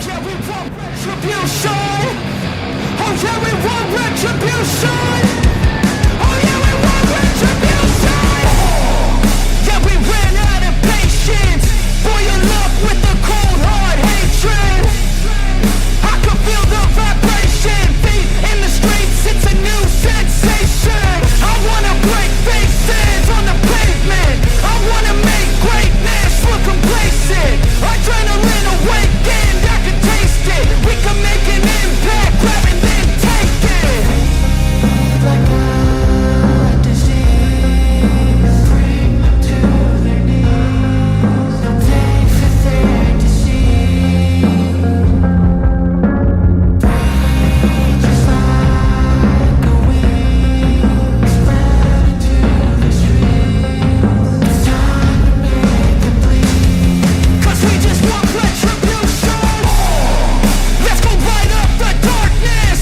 yeah, we want retribution. Oh yeah, we want retribution. Oh yeah, we want retribution. Yeah, we ran out of patience. Boil up with the cold hard hatred. I can feel the vibration. Feet in the streets, it's a new sensation. I wanna break faces on the pavement. I wanna make greatness look complacent. Adrenaline awakened, I can taste it. We can make an impact, grab and then take it. Like a disease, bring them to their knees. Take for their disease. Just like a weed, spread into the streets. It's time to make them bleed. 'Cause we just want retribution. Let's go light up the darkness.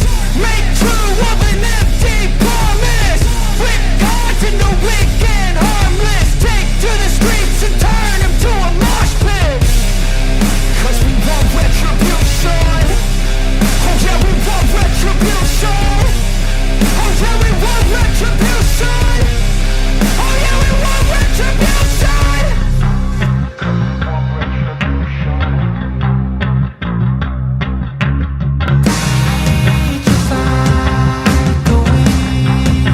Make true of an empty promise. Flip gods into weak and harmless. Take to the streets and turn them to a mosh pit. 'Cause we want retribution. Oh yeah, we want retribution. Oh yeah, we want retribution. Oh yeah, we want retribution. Just like a weed,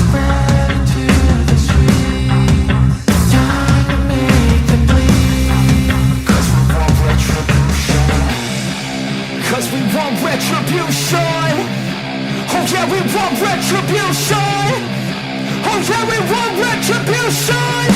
spread into the streets. It's time to make them bleed. 'Cause we want retribution. 'Cause we want retribution. Oh yeah, we want retribution. Oh yeah, we want retribution.